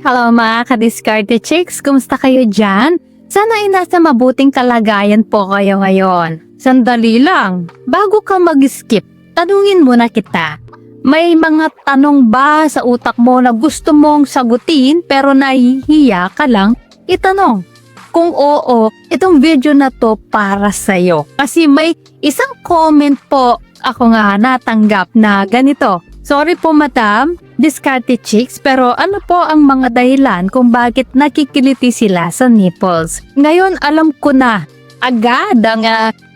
Hello mga ka-diskarte chicks, kumusta kayo dyan? Sana ay nasa mabuting kalagayan po kayo ngayon. Sandali lang, bago ka mag-skip, tanungin muna kita. May mga tanong ba sa utak mo na gusto mong sagutin pero nahihiya ka lang itanong? Kung oo, itong video na to para sa'yo. Kasi may isang comment po ako nga natanggap na ganito. Sorry po madam, diskarte chicks, pero ano po ang mga dahilan kung bakit nakikiliti sila sa nipples? Ngayon alam ko na, agad ang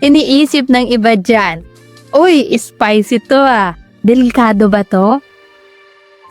iniisip ng iba dyan. Uy, spicy to ah. Delikado ba to?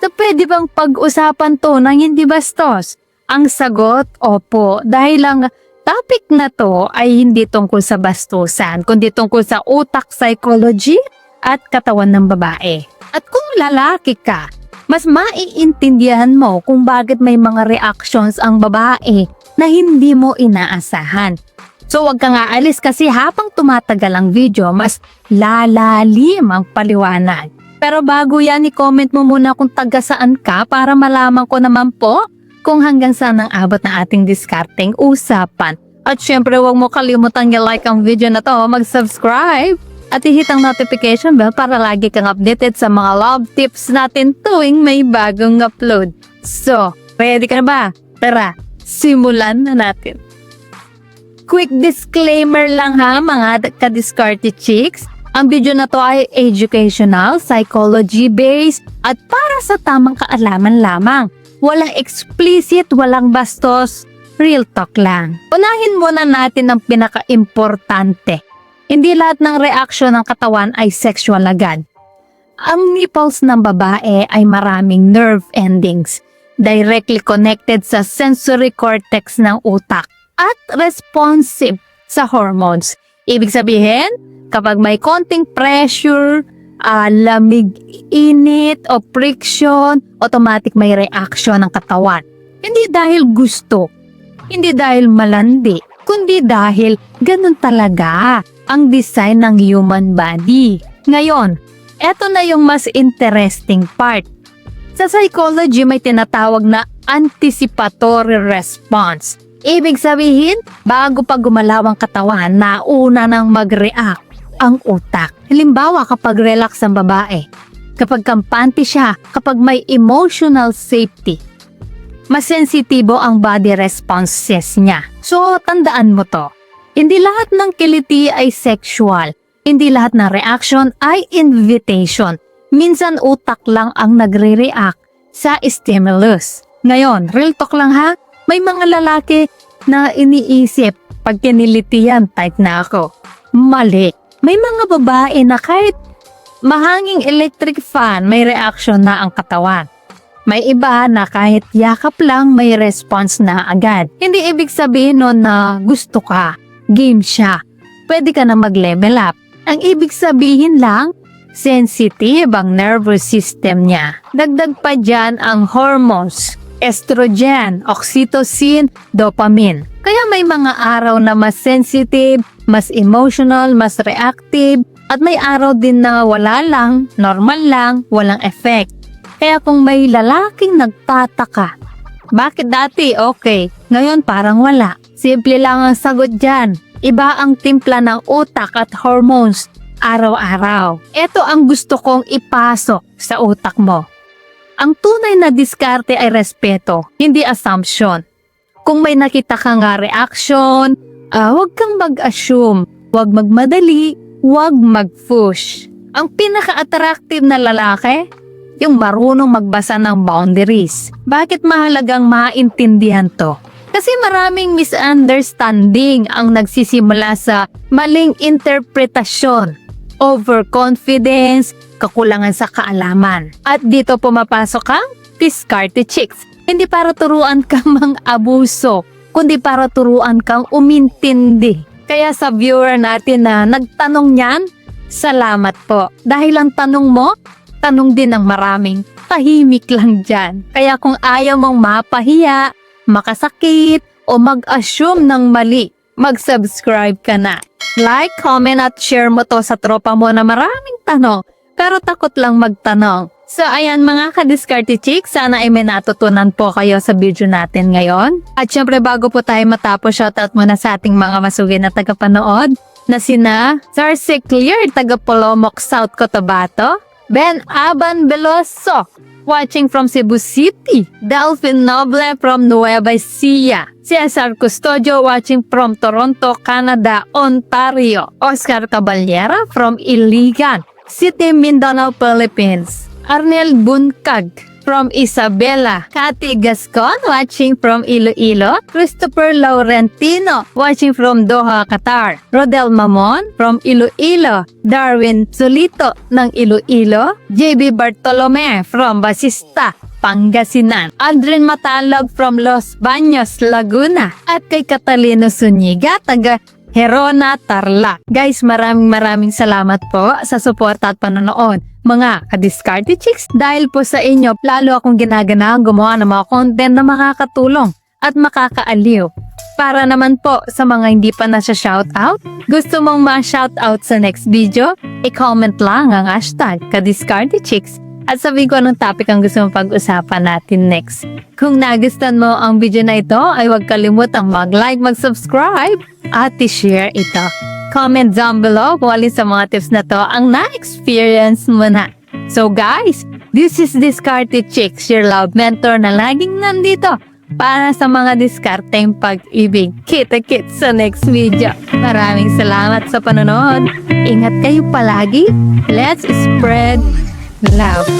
So pwede bang pag-usapan to ng hindi bastos? Ang sagot, opo, dahil ang topic na to ay hindi tungkol sa bastusan, kundi tungkol sa utak psychology at katawan ng babae. At kung lalaki ka, mas maiintindihan mo kung bakit may mga reactions ang babae na hindi mo inaasahan. So wag kang aalis kasi habang tumatagal ang video, mas lalalim ang paliwanag. Pero bago yan, i-comment mo muna kung taga saan ka para malaman ko naman po kung hanggang saan ang abot na ating diskarteng usapan. At syempre wag mo kalimutan i-like ang video na to, mag-subscribe at i-hit ang notification bell para lagi kang updated sa mga love tips natin tuwing may bagong upload. So, ready ka na ba? Tara, simulan na natin. Quick disclaimer lang ha mga ka-diskarte chicks. Ang video na to ay educational, psychology-based at para sa tamang kaalaman lamang. Walang explicit, walang bastos, real talk lang. Unahin muna natin ang pinaka-importante. Hindi lahat ng reaksyon ng katawan ay sexual agad. Ang nipples ng babae ay maraming nerve endings, directly connected sa sensory cortex ng utak at responsive sa hormones. Ibig sabihin, kapag may konting pressure, lamig, init o friction, automatic may reaction ng katawan. Hindi dahil gusto, hindi dahil malandi, kundi dahil ganun talaga ang design ng human body. Ngayon, eto na yung mas interesting part. Sa psychology may tinatawag na anticipatory response. Ibig sabihin, bago pa gumalaw ang katawan, nauna nang mag-react ang utak. Halimbawa kapag relax ang babae, kapag kampante siya, kapag may emotional safety, mas sensitibo ang body responses niya. So, tandaan mo to. Hindi lahat ng kiliti ay sexual. Hindi lahat ng reaction ay invitation. Minsan utak lang ang nagre-react sa stimulus. Ngayon, real talk lang ha, may mga lalaki na iniisip, pag kinilitihan, type na ako. Mali. May mga babae na kahit mahanging electric fan, may reaction na ang katawan. May iba na kahit yakap lang, may response na agad. Hindi ibig sabihin nun na gusto ka. Game siya. Pwede ka na mag-level up. Ang ibig sabihin lang, sensitive ang nervous system niya. Dagdag pa dyan ang hormones, estrogen, oxytocin, dopamine. Kaya may mga araw na mas sensitive, mas emotional, mas reactive, at may araw din na wala lang, normal lang, walang effect. Kaya kung may lalaking nagtataka, bakit dati okay, ngayon parang wala? Simple lang ang sagot dyan. Iba ang timpla ng utak at hormones araw-araw. Ito ang gusto kong ipasok sa utak mo. Ang tunay na diskarte ay respeto, hindi assumption. Kung may nakita kang reaction, huwag kang mag-assume, huwag magmadali, huwag mag-push. Ang pinaka-attractive na lalaki, yung marunong magbasa ng boundaries. Bakit mahalagang maintindihan to? Kasi maraming misunderstanding ang nagsisimula sa maling interpretasyon, overconfidence, kakulangan sa kaalaman. At dito pumapasok ang diskarte chicks. Hindi para turuan kang mang-abuso, kundi para turuan kang umintindi. Kaya sa viewer natin na nagtanong niyan, salamat po. Dahil ang tanong mo, tanong din ng maraming tahimik lang dyan. Kaya kung ayaw mong mapahiya, makasakit, o mag-assume ng mali, mag-subscribe ka na. Like, comment at share mo to sa tropa mo na maraming tanong, pero takot lang magtanong. So ayan mga ka-Diskarte Chicks, sana ay may natutunan po kayo sa video natin ngayon. At syempre bago po tayo matapos, shoutout muna sa ating mga masugid na tagapanood na sina Sarce Clear, taga Polomok, South Cotabato, Ben Aban Veloso, watching from Cebu City, Delphine Noble from Nueva Ecija, Cesar Custodio watching from Toronto, Canada, Ontario, Oscar Caballera from Iligan City, Mindanao, Philippines, Arnel Bunkag from Isabela, Cathy Gascon watching from Iloilo, Christopher Laurentino watching from Doha, Qatar, Rodel Mamon from Iloilo, Darwin Solito ng Iloilo, JB Bartolome from Basista, Pangasinan, Adrian Matalog from Los Baños, Laguna, at kay Catalino Zuniga, taga Herona, Tarlac. Guys, maraming salamat po sa suporta at panonood, mga ka-Diskarte Chicks. Dahil po sa inyo, lalo akong ginagana gumawa ng mga content na makakatulong at makakaaliw. Para naman po sa mga hindi pa na-shoutout, gusto mong ma-shoutout sa next video, i-comment lang ang hashtag ka-Diskarte Chicks at sabihin ko anong topic ang gusto mong pag-usapan natin next. Kung nagustuhan mo ang video na ito, ay huwag kalimutang mag-like, mag-subscribe, at i-share ito. Comment down below kung alin sa mga tips na to ang na-experience mo na. So guys, this is Diskarte Chicks, your love mentor na laging nandito para sa mga diskarteng pag-ibig. Kita-kits sa next video. Maraming salamat sa panonood. Ingat kayo palagi. Let's spread love.